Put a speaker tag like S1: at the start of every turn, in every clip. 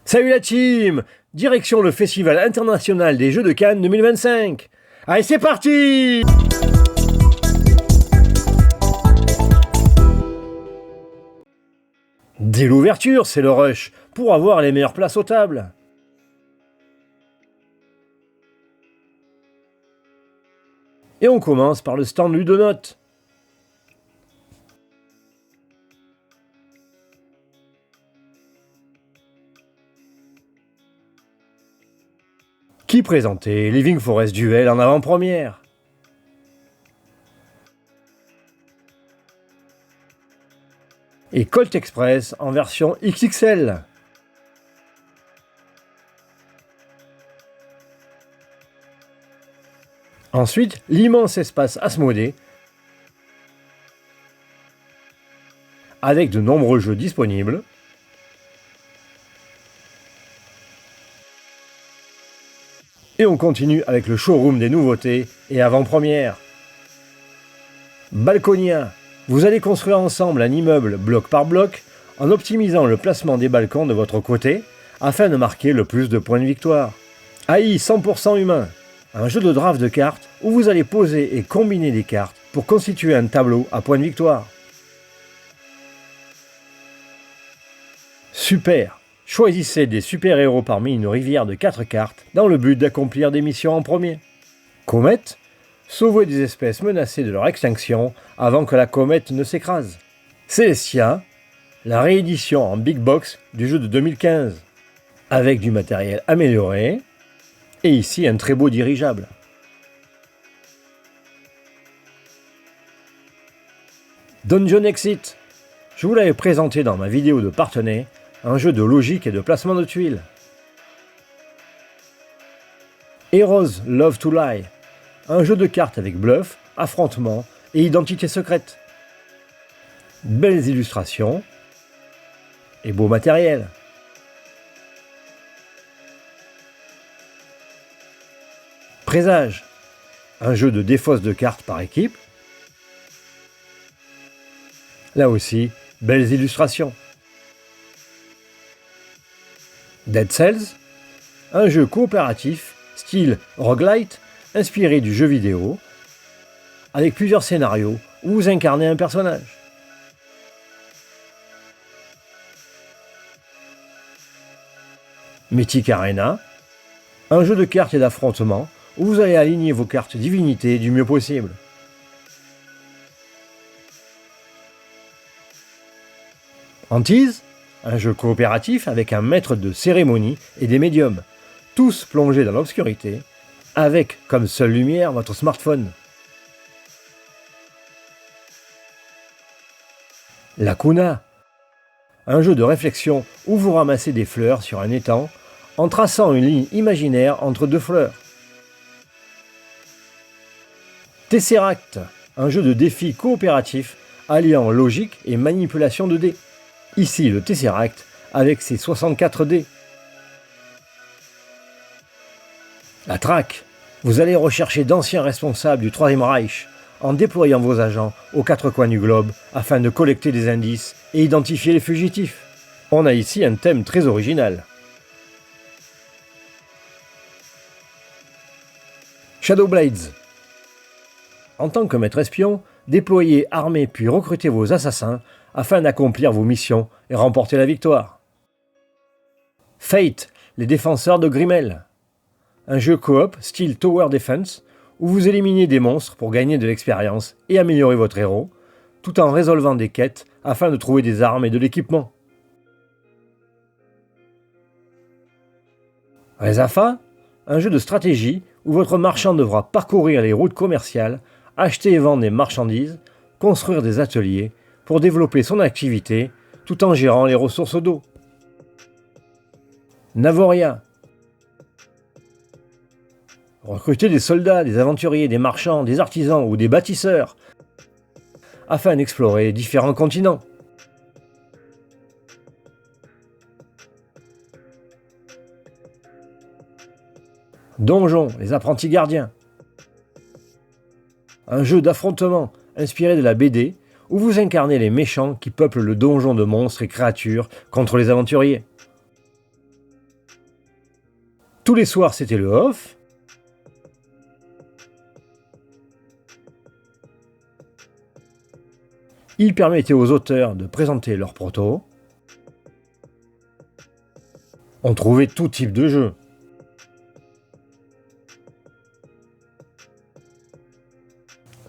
S1: Salut la team! Direction le Festival international des Jeux de Cannes 2025. Allez, c'est parti! Dès l'ouverture, c'est le rush pour avoir les meilleures places aux tables. Et on commence par le stand Ludonote. Qui présentait Living Forest Duel en avant-première. Et Colt Express en version XXL. Ensuite, l'immense espace Asmodée, avec de nombreux jeux disponibles. Et on continue avec le showroom des nouveautés et avant-première. Balconia, vous allez construire ensemble un immeuble bloc par bloc en optimisant le placement des balcons de votre côté afin de marquer le plus de points de victoire. AI 100% humain, un jeu de draft de cartes où vous allez poser et combiner des cartes pour constituer un tableau à points de victoire. Super! Choisissez des super-héros parmi une rivière de 4 cartes dans le but d'accomplir des missions en premier. Comète, sauvez des espèces menacées de leur extinction avant que la comète ne s'écrase. Celestia, la réédition en Big Box du jeu de 2015, avec du matériel amélioré, et ici un très beau dirigeable. Dungeon Exit, je vous l'avais présenté dans ma vidéo de partenaire, un jeu de logique et de placement de tuiles. Heroes Love to Lie, un jeu de cartes avec bluff, affrontement et identité secrète. Belles illustrations et beau matériel. Présage, un jeu de défausse de cartes par équipe. Là aussi, belles illustrations. Dead Cells, un jeu coopératif style roguelite inspiré du jeu vidéo avec plusieurs scénarios où vous incarnez un personnage. Mythic Arena, un jeu de cartes et d'affrontement où vous allez aligner vos cartes divinités du mieux possible. Antise, un jeu coopératif avec un maître de cérémonie et des médiums, tous plongés dans l'obscurité, avec comme seule lumière votre smartphone. Lacuna, un jeu de réflexion où vous ramassez des fleurs sur un étang en traçant une ligne imaginaire entre deux fleurs. Tesseract, un jeu de défi coopératif alliant logique et manipulation de dés. Ici le Tesseract avec ses 64 dés. La traque, vous allez rechercher d'anciens responsables du Troisième Reich en déployant vos agents aux quatre coins du globe afin de collecter des indices et identifier les fugitifs. On a ici un thème très original. Shadowblades. En tant que maître espion, déployez, armez puis recrutez vos assassins afin d'accomplir vos missions et remporter la victoire. Fate, les défenseurs de Grimmel. Un jeu coop style Tower Defense où vous éliminez des monstres pour gagner de l'expérience et améliorer votre héros, tout en résolvant des quêtes afin de trouver des armes et de l'équipement. Rezafa, un jeu de stratégie où votre marchand devra parcourir les routes commerciales, acheter et vendre des marchandises, construire des ateliers pour développer son activité tout en gérant les ressources d'eau. Navoria. Recrutez des soldats, des aventuriers, des marchands, des artisans ou des bâtisseurs afin d'explorer différents continents. Donjon, les apprentis gardiens. Un jeu d'affrontement inspiré de la BD où vous incarnez les méchants qui peuplent le donjon de monstres et créatures contre les aventuriers. Tous les soirs, c'était le off. Il permettait aux auteurs de présenter leurs protos. On trouvait tout type de jeu.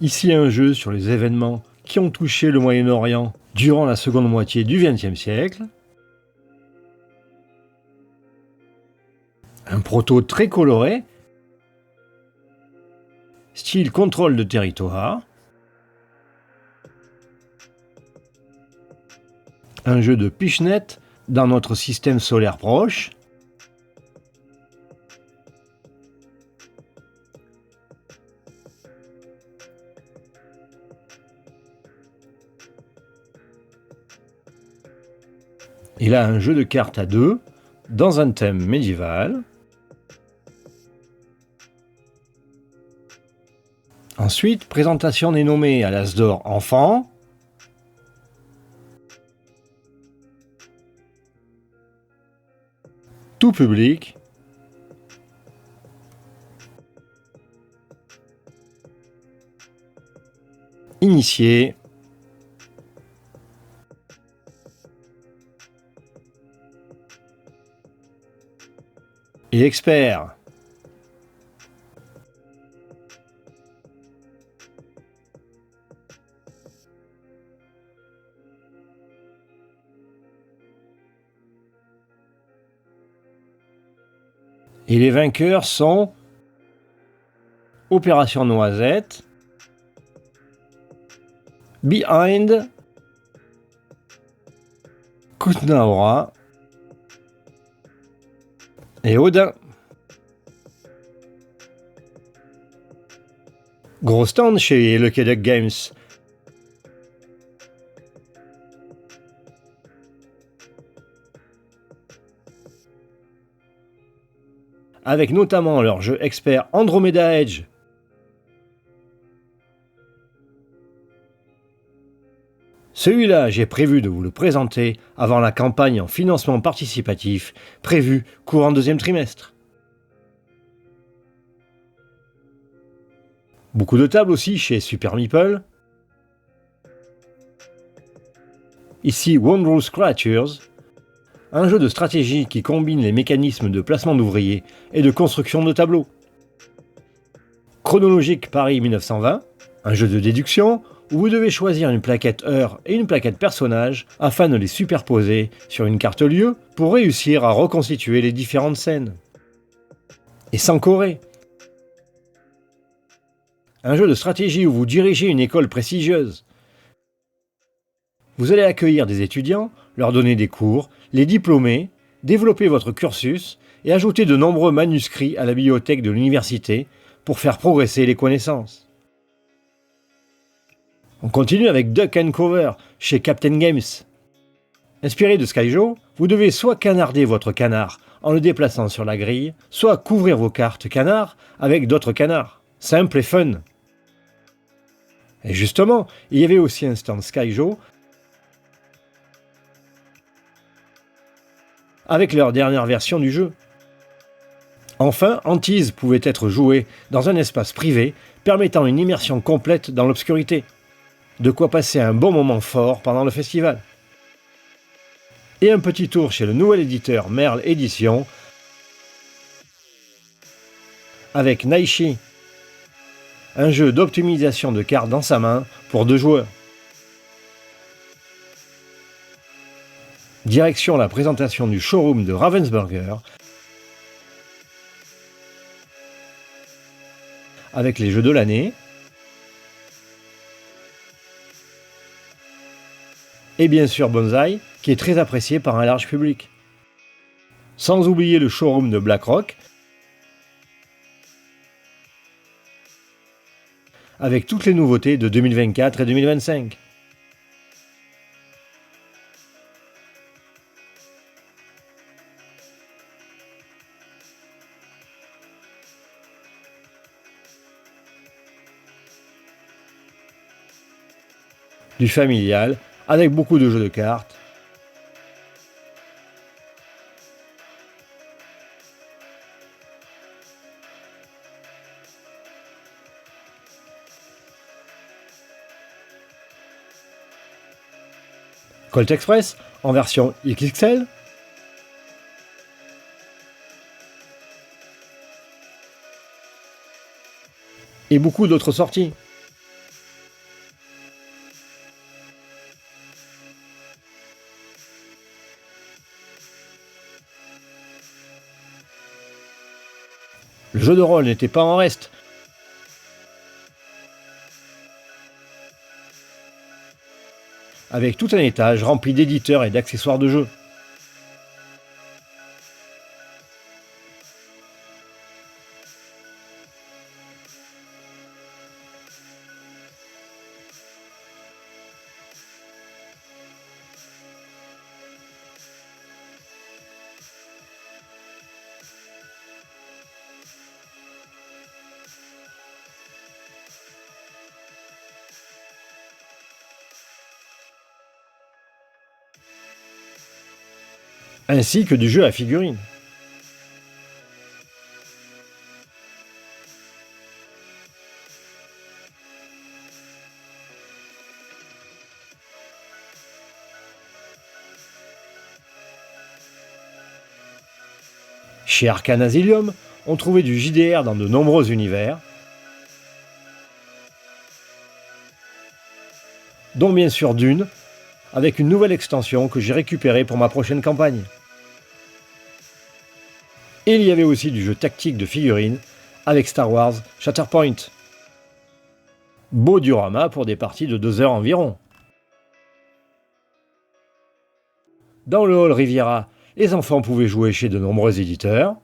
S1: Ici un jeu sur les événements qui ont touché le Moyen-Orient durant la seconde moitié du XXe siècle. Un proto très coloré, style contrôle de territoire. Un jeu de Pichnet dans notre système solaire proche. Et là, un jeu de cartes à 2 dans un thème médiéval. Ensuite, présentation des nommés à l'As d'or enfant. Tout public. Initié. Et expert. Et les vainqueurs sont Opération Noisette, Behind, Kutnaora et Odin. Gros stand chez Lucky Duck Games. Avec notamment leur jeu expert Andromeda Edge. Celui-là, j'ai prévu de vous le présenter avant la campagne en financement participatif prévue courant deuxième trimestre. Beaucoup de tables aussi chez Super Meeple. Ici Wondrous Creatures, un jeu de stratégie qui combine les mécanismes de placement d'ouvriers et de construction de tableaux. Chronologique Paris 1920, un jeu de déduction où vous devez choisir une plaquette heure et une plaquette personnage afin de les superposer sur une carte lieu pour réussir à reconstituer les différentes scènes. Et sans Corée, un jeu de stratégie où vous dirigez une école prestigieuse. Vous allez accueillir des étudiants, leur donner des cours, les diplômer, développer votre cursus et ajouter de nombreux manuscrits à la bibliothèque de l'université pour faire progresser les connaissances. On continue avec Duck and Cover chez Captain Games. Inspiré de Skyjo, vous devez soit canarder votre canard en le déplaçant sur la grille, soit couvrir vos cartes canards avec d'autres canards. Simple et fun. Et justement, il y avait aussi un stand Skyjo avec leur dernière version du jeu. Enfin, Antise pouvait être joué dans un espace privé permettant une immersion complète dans l'obscurité. De quoi passer un bon moment fort pendant le festival. Et un petit tour chez le nouvel éditeur Merle Éditions avec Naishi, un jeu d'optimisation de cartes dans sa main pour 2 joueurs. Direction la présentation du showroom de Ravensburger avec les jeux de l'année et bien sûr Bonsaï qui est très apprécié par un large public. Sans oublier le showroom de BlackRock avec toutes les nouveautés de 2024 et 2025. Du familial, avec beaucoup de jeux de cartes. Colt Express en version XXL, et beaucoup d'autres sorties. Le jeu de rôle n'était pas en reste. Avec tout un étage rempli d'éditeurs et d'accessoires de jeu. Ainsi que du jeu à figurines. Chez Arcane Asylum, on trouvait du JDR dans de nombreux univers, dont bien sûr Dune, avec une nouvelle extension que j'ai récupérée pour ma prochaine campagne. Et il y avait aussi du jeu tactique de figurines avec Star Wars Shatterpoint. Beau diorama pour des parties de 2 heures environ. Dans le hall Riviera, les enfants pouvaient jouer chez de nombreux éditeurs.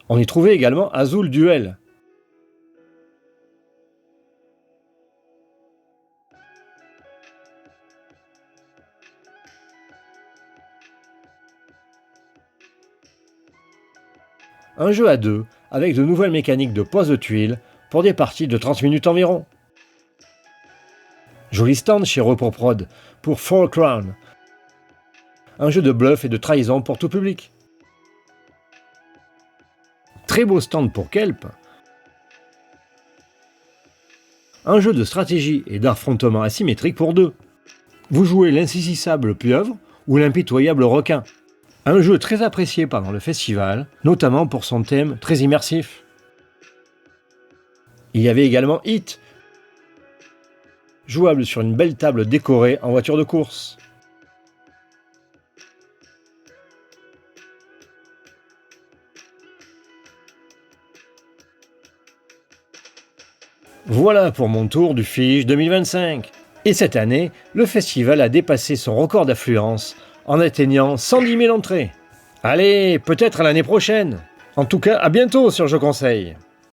S1: On y trouvait également Azul Duel. Un jeu à 2 avec de nouvelles mécaniques de pose de tuiles pour des parties de 30 minutes environ. Joli stand chez Repos Prod pour Four Crown. Un jeu de bluff et de trahison pour tout public. Très beau stand pour Kelp. Un jeu de stratégie et d'affrontement asymétrique pour 2. Vous jouez l'insaisissable pieuvre ou l'impitoyable requin. Un jeu très apprécié pendant le festival, notamment pour son thème très immersif. Il y avait également Hit, jouable sur une belle table décorée en voiture de course. Voilà pour mon tour du Fige 2025. Et cette année, le festival a dépassé son record d'affluence en atteignant 110 000 entrées. Allez, peut-être à l'année prochaine. En tout cas, à bientôt sur Je Conseille.